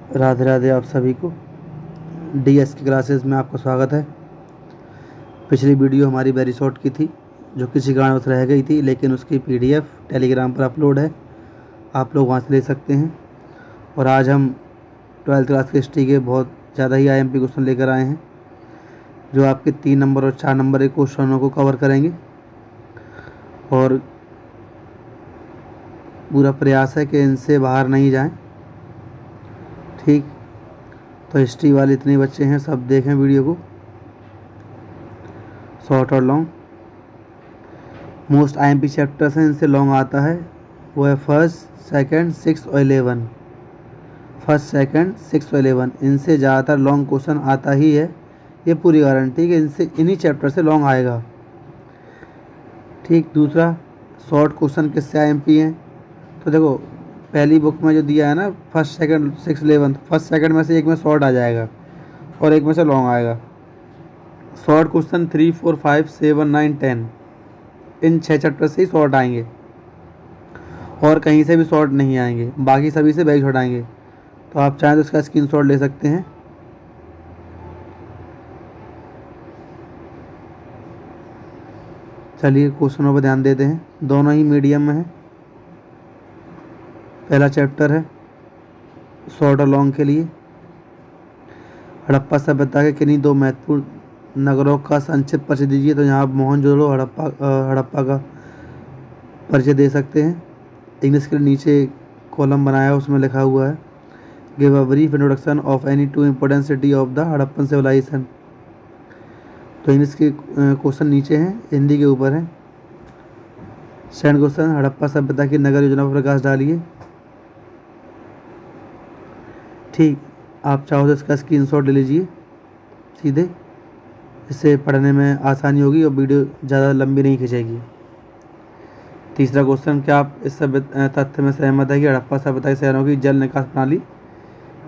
राधे राधे आप सभी को। डीएस की क्लासेस में आपका स्वागत है। पिछली वीडियो हमारी वेरी शॉर्ट की थी जो किसी कारणवश रह गई थी, लेकिन उसकी पीडीएफ टेलीग्राम पर अपलोड है, आप लोग वहां से ले सकते हैं। और आज हम 12th क्लास की हिस्ट्री के बहुत ज़्यादा ही आईएमपी क्वेश्चन लेकर आए हैं, जो आपके 3 नंबर और 4 नंबर के क्वेश्चनों को कवर करेंगे। और पूरा प्रयास है कि इनसे बाहर नहीं जाएं। ठीक, तो हिस्ट्री वाले इतने बच्चे हैं, सब देखें वीडियो को, शॉर्ट और लॉन्ग। मोस्ट आईएमपी चैप्टर्स हैं, इनसे लॉन्ग आता है, वो है फर्स्ट, सेकंड, 6 और 11। फर्स्ट, सेकंड, 6 और 11 इनसे ज़्यादातर लॉन्ग क्वेश्चन आता ही है, ये पूरी गारंटी कि इनसे इन्हीं चैप्टर से लॉन्ग आएगा। ठीक, दूसरा शॉर्ट क्वेश्चन किससे आईएमपी हैं, तो देखो पहली बुक में जो दिया है ना, फर्स्ट, सेकंड, 6, 11, फर्स्ट सेकंड में से एक में शॉर्ट आ जाएगा और एक में से लॉन्ग आएगा। शॉर्ट क्वेश्चन 3, 4, 5, 7, 9, 10 इन 6 चैप्टर से ही शॉर्ट आएंगे और कहीं से भी शॉर्ट नहीं आएंगे, बाकी सभी से बैक शॉर्ट आएंगे। तो आप चाहें तो इसका स्क्रीनशॉट ले सकते हैं। चलिए क्वेश्चनों पर ध्यान देते हैं, दोनों ही मीडियम में है। पहला चैप्टर है शॉर्ट और लॉन्ग के लिए, हड़प्पा सभ्यता के किन्हीं 2 महत्वपूर्ण नगरों का संक्षिप्त परिचय दीजिए। तो यहाँ आप मोहनजोदड़ो हड़प्पा का परिचय दे सकते हैं। इंग्लिश के नीचे कॉलम बनाया है, उसमें लिखा हुआ है give a brief introduction of any 2 important city of the Harappan civilisation. तो इंग्लिश के क्वेश्चन नीचे हैं, हिंदी के ऊपर है। सेकंड क्वेश्चन, हड़प्पा सभ्यता की नगर योजना पर प्रकाश डालिए। ठीक, आप चाहो तो इसका स्क्रीनशॉट ले लीजिए सीधे, इससे पढ़ने में आसानी होगी और वीडियो ज़्यादा लंबी नहीं खिंचेगी। तीसरा क्वेश्चन, क्या आप इस तथ्य में सहमत है कि हड़प्पा सभ्यता के शहरों की जल निकास प्रणाली,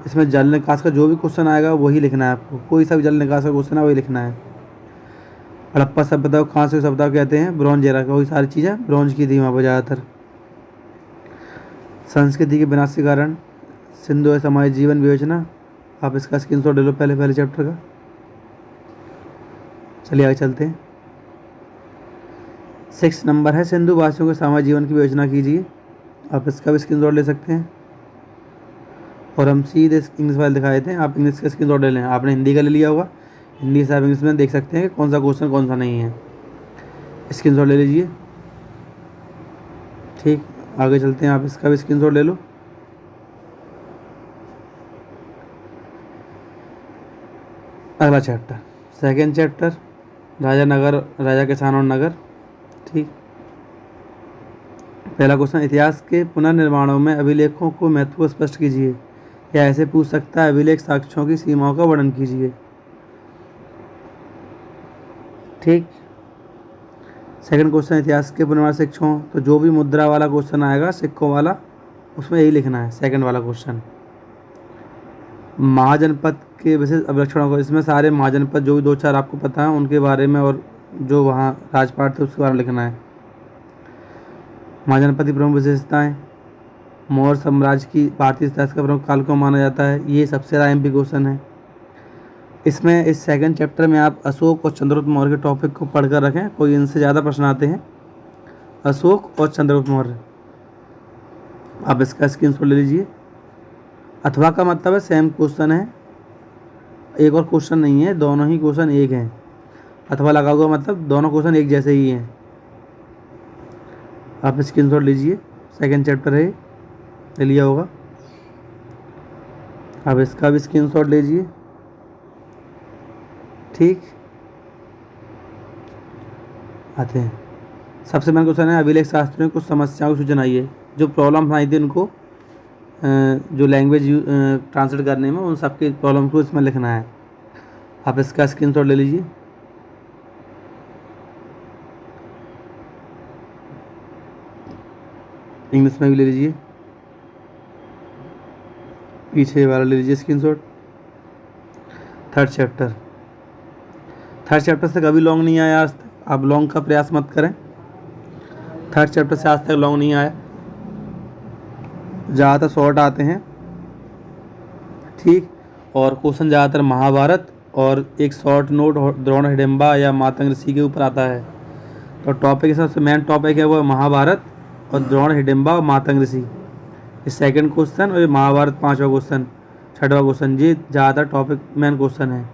इसमें जल निकास का जो भी क्वेश्चन आएगा वही लिखना है आपको, कोई सा भी जल निकास का क्वेश्चन है वही लिखना है। हड़प्पा सभ्यता को कहाँ से सभ्यता कहते हैं, ब्रॉन्ज एरा का, वही सारी चीज़ें ब्रॉन्ज की थी वहाँ पर ज़्यादातर। संस्कृति के विनाश के कारण सिंधु समाज जीवन विवेचना, आप इसका स्क्रीनशॉट ले लो पहले चैप्टर का। चलिए आगे चलते हैं। 6 नंबर है, सिंधु वासियों के सामाजिक जीवन की विवेचना कीजिए, आप इसका भी स्क्रीनशॉट ले सकते हैं। और हम सीधे इंग्लिश वाले दिखाए थे, आप इंग्लिश का स्क्रीनशॉट ले लें। आपने हिंदी का ले लिया होगा, हिंदी से आप इंग्लिश में देख सकते हैं कि कौन सा क्वेश्चन कौन सा नहीं है, स्क्रीनशॉट ले लीजिए। ठीक, आगे चलते हैं, आप इसका भी स्क्रीनशॉट ले लो। अगला चैप्टर, सेकेंड चैप्टर, राजा किसान और नगर। ठीक, पहला क्वेश्चन, इतिहास के पुनर्निर्माणों में अभिलेखों को महत्व को स्पष्ट कीजिए, या ऐसे पूछ सकता है अभिलेख साक्ष्यों की सीमाओं का वर्णन कीजिए। ठीक, सेकंड क्वेश्चन, इतिहास के पुनर्निर्माण सिक्कों, तो जो भी मुद्रा वाला क्वेश्चन आएगा सिक्कों वाला, उसमें यही लिखना है सेकंड वाला क्वेश्चन। महाजनपद के विशेष अभिलक्षणों को, इसमें सारे महाजनपद जो भी 2-4 आपको पता है उनके बारे में और जो वहाँ राजपाट थे उसके बारे में लिखना है। महाजनपद की प्रमुख विशेषताएं, मौर्य साम्राज्य की भारतीय इतिहास का प्रमुख काल को माना जाता है, ये सबसे ज़्यादा एमपी क्वेश्चन है। इसमें इस सेकंड चैप्टर में आप अशोक और चंद्रगुप्त मौर्य के टॉपिक को पढ़कर रखें, कोई इनसे ज़्यादा प्रश्न आते हैं, अशोक और चंद्रगुप्त मौर्य। आप इसका स्क्रीनशॉट ले लीजिए। अथवा का मतलब है सेम क्वेश्चन है, एक और क्वेश्चन नहीं है, दोनों ही क्वेश्चन एक हैं। अथवा लगा हुआ मतलब दोनों क्वेश्चन एक जैसे ही हैं। आप स्क्रीनशॉट लीजिए, सेकंड चैप्टर है, ले लिया होगा। आप इसका भी स्क्रीनशॉट लीजिए। ठीक, आते हैं, सबसे मेन क्वेश्चन है अभिलेख शास्त्र में कुछ समस्याओं की सूचना आइए, जो प्रॉब्लम आई थी उनको जो लैंग्वेज ट्रांसलेट करने में, उन सबके प्रॉब्लम को इसमें लिखना है। आप इसका स्क्रीनशॉट ले लीजिए। इंग्लिश में भी ले लीजिए, पीछे वाला ले लीजिए स्क्रीनशॉट। थर्ड चैप्टर से कभी लॉन्ग नहीं आया आज तक, आप लॉन्ग का प्रयास मत करें। थर्ड चैप्टर से आज तक लॉन्ग नहीं आया, ज़्यादातर शॉर्ट आते हैं। ठीक। और क्वेश्चन ज़्यादातर महाभारत और एक शॉर्ट नोट द्रोण हिडिंबा या मातंग ऋषि के ऊपर आता है। तो टॉपिक सबसे मेन टॉपिक है वो है महाभारत और द्रोण हिडिंबा और मातंग ऋषि। ये सेकंड क्वेश्चन और ये महाभारत पाँचवा क्वेश्चन, छठवां क्वेश्चन, ये ज़्यादातर टॉपिक मेन क्वेश्चन है।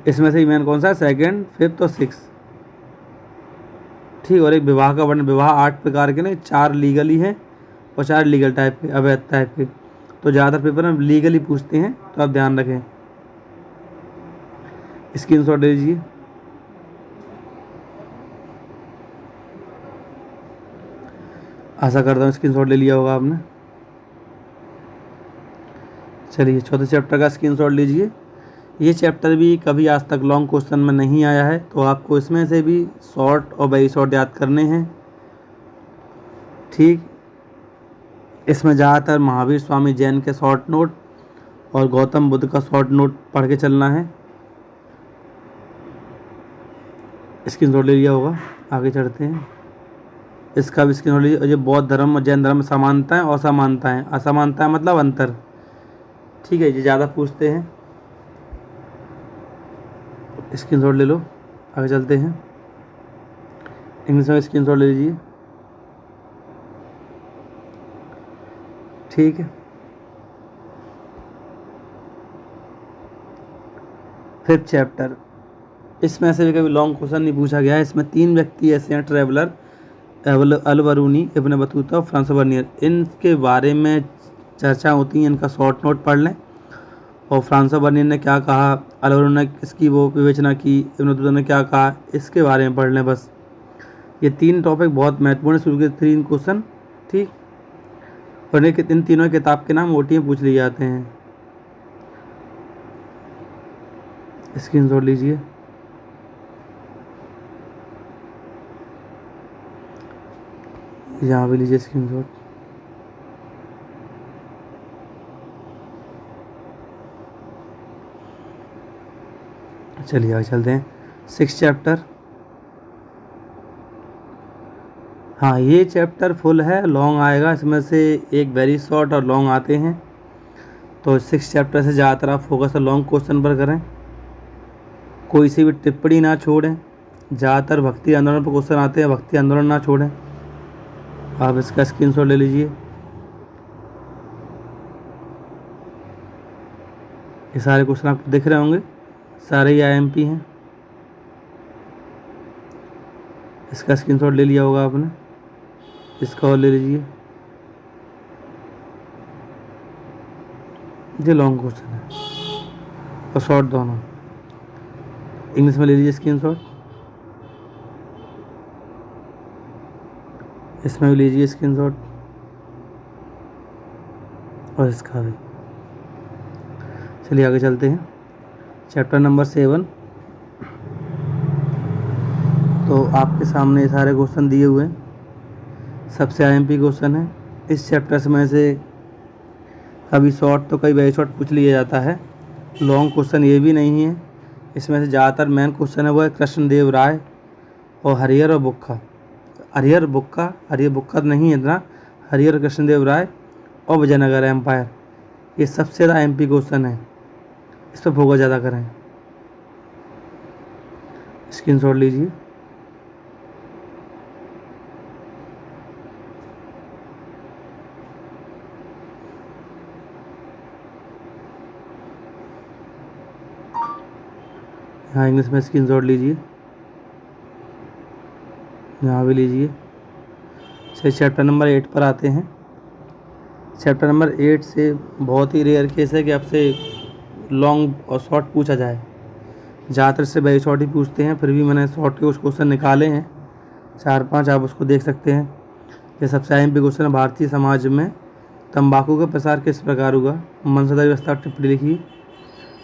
इसमें से मेन कौन सा है? सेकंड, फिफ्थ और सिक्स। ठीक। और एक विवाह का वर्णन, विवाह 8 प्रकार के नहीं, 4 लीगली हैं और 4 लीगल टाइप के, अवैध टाइप के। तो ज़्यादातर पेपर में लीगली पूछते हैं, तो आप ध्यान रखें। स्क्रीनशॉट ले लीजिए। आशा करता हूँ स्क्रीनशॉट ले लिया होगा आपने। चलिए चौथे चैप्टर का स्क्रीनशॉट लीजिए। ये चैप्टर भी कभी आज तक लॉन्ग क्वेश्चन में नहीं आया है, तो आपको इसमें से भी शॉर्ट और वेरी शॉर्ट याद करने हैं। ठीक। इसमें ज़्यादातर महावीर स्वामी जैन के शॉर्ट नोट और गौतम बुद्ध का शॉर्ट नोट पढ़ के चलना है। स्क्रीनशॉट ले लिया होगा। आगे चढ़ते हैं। इसका भी स्क्रीनशॉट लीजिए। ये बौद्ध धर्म और जैन धर्म में समानताएं और असमानताएं, असमानताएं मतलब अंतर। ठीक है, ये ज़्यादा पूछते हैं। स्क्रीनशॉट ले लो। आगे चलते हैं। इंग्लिश में स्क्रीनशॉट ले लीजिए। ठीक है। फिफ्थ चैप्टर, इसमें से भी कभी लॉन्ग क्वेश्चन नहीं पूछा गया है। इसमें 3 व्यक्ति ऐसे हैं, ट्रैवलर, अल-बरूनी, इब्न बतूता और फ्रांस बर्नियर। इनके बारे में चर्चा होती है, इनका शॉर्ट नोट पढ़ लें। और फ्रांस बर्नियर ने क्या कहा, अल-बरूनी ने इसकी वो विवेचना की, इब्न बतूता ने क्या कहा, इसके बारे में पढ़ लें बस। ये 3 टॉपिक बहुत महत्वपूर्ण है, शुरू के 3 क्वेश्चन। ठीक। और इन तीनों किताब के नाम ओटी में पूछ लिए जाते हैं। स्क्रीनशॉट लीजिए। यहाँ भी लीजिए स्क्रीनशॉट। चलिए आगे चलते हैं। 6th chapter. हाँ, ये चैप्टर फुल है, लॉन्ग आएगा। इसमें से एक वेरी शॉर्ट और लॉन्ग आते हैं। तो 6th चैप्टर से ज़्यादातर आप फोकस लॉन्ग क्वेश्चन पर करें, कोई सी भी टिप्पणी ना छोड़ें। ज़्यादातर भक्ति आंदोलन पर क्वेश्चन आते हैं, भक्ति आंदोलन ना छोड़ें। आप इसका स्क्रीनशॉट ले लीजिए। ये सारे क्वेश्चन आपको दिख रहे होंगे, सारे ही आईएमपी हैं। इसका स्क्रीनशॉट ले लिया होगा आपने। इसका और ले लीजिए। ये लॉन्ग क्वेश्चन है और शॉर्ट दोनों। इंग्लिश में ले लीजिए स्क्रीनशॉट। इसमें भी लीजिए स्क्रीनशॉट और इसका भी। चलिए आगे चलते हैं। Chapter number 7। तो आपके सामने ये सारे क्वेश्चन दिए हुए हैं, सबसे आईएमपी क्वेश्चन है। इस चैप्टर में से कभी शॉर्ट तो कभी वेरी शॉर्ट पूछ लिया जाता है, लॉन्ग क्वेश्चन ये भी नहीं है। इसमें से ज़्यादातर मेन क्वेश्चन है वो है कृष्णदेव राय और हरिहर और बुक्का। हरिहर बुक्का नहीं है इतना, हरिहर और कृष्णदेव राय और विजयनगर एम्पायर। ये सबसे ज़्यादा एमपी क्वेश्चन है, इस पर फोकस ज़्यादा करें। स्क्रीनशॉट लीजिए। यहाँ इंग्लिश में स्क्रीनशॉट लीजिए। यहाँ भी लीजिए। चलिए चैप्टर नंबर 8 पर आते हैं। चैप्टर नंबर 8 से बहुत ही रेयर केस है कि आपसे लॉन्ग और शॉर्ट पूछा जाए, ज़्यादातर से वेरी शॉर्ट ही पूछते हैं। फिर भी मैंने शॉर्ट के कुछ क्वेश्चन निकाले हैं, 4-5, आप उसको देख सकते हैं। ये सबसे आईएमपी क्वेश्चन है, भारतीय समाज में तंबाकू का प्रसार किस प्रकार हुआ, मनसदा व्यवस्था टिप्पणी लिखी।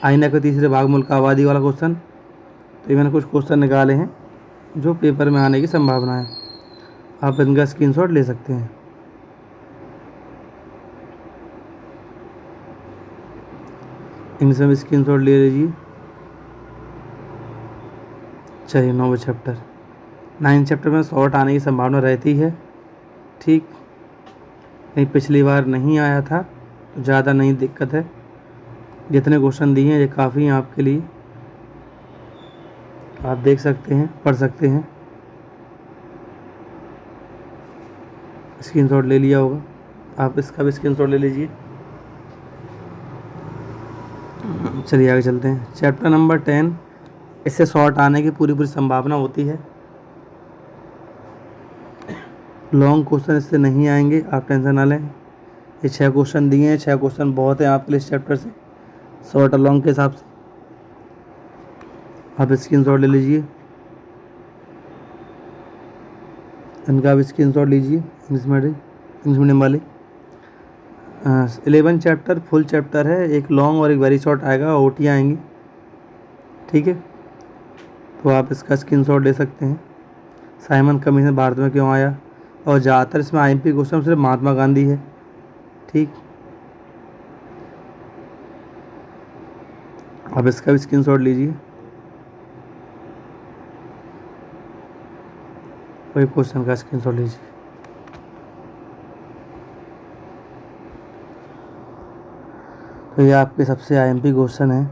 आईना के तीसरे भाग मुल्क आबादी वाला क्वेश्चन। तो ये मैंने कुछ क्वेश्चन निकाले हैं जो पेपर में आने की संभावना है, आप इनका स्क्रीनशॉट ले सकते हैं। इंग्लिश में भी स्क्रीनशॉट ले लीजिए। चलिए 9वां चैप्टर। 9th चैप्टर में शॉर्ट आने की संभावना रहती है। ठीक। नहीं, पिछली बार नहीं आया था तो ज़्यादा नहीं दिक्कत है। जितने क्वेश्चन दिए हैं ये काफ़ी हैं आपके लिए, आप देख सकते हैं, पढ़ सकते हैं। स्क्रीनशॉट ले लिया होगा, आप इसका भी स्क्रीनशॉट ले लीजिए। चलिए आगे चलते हैं। चैप्टर नंबर 10, इससे शॉर्ट आने की पूरी पूरी संभावना होती है। लॉन्ग क्वेश्चन इससे नहीं आएंगे, आप टेंशन ना लें। ये 6 क्वेश्चन दिए हैं, 6 क्वेश्चन बहुत हैं आपके लिए इस चैप्टर से, शॉर्ट और लॉन्ग के हिसाब से। आप स्क्रीनशॉट ले लीजिए, इनका भी स्क्रीनशॉट लीजिए। इंग्लिश मीडियम वाले 11 चैप्टर फुल चैप्टर है, एक लॉन्ग और एक वेरी शॉर्ट आएगा, ओटी आएंगी, ठीक है। तो आप इसका स्क्रीनशॉट ले सकते हैं। साइमन कमीशन भारत में क्यों आया, और ज़्यादातर इसमें आईएमपी क्वेश्चन सिर्फ महात्मा गांधी है, ठीक। आप इसका भी स्क्रीनशॉट लीजिए। कोई क्वेश्चन का स्क्रीनशॉट लीजिए। तो ये आपके सबसे आईएमपी क्वेश्चन है,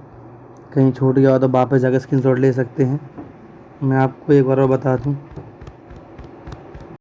कहीं छूट गया हो तो वापस जाकर स्क्रीनशॉट ले सकते हैं। मैं आपको एक बार और बता दूं,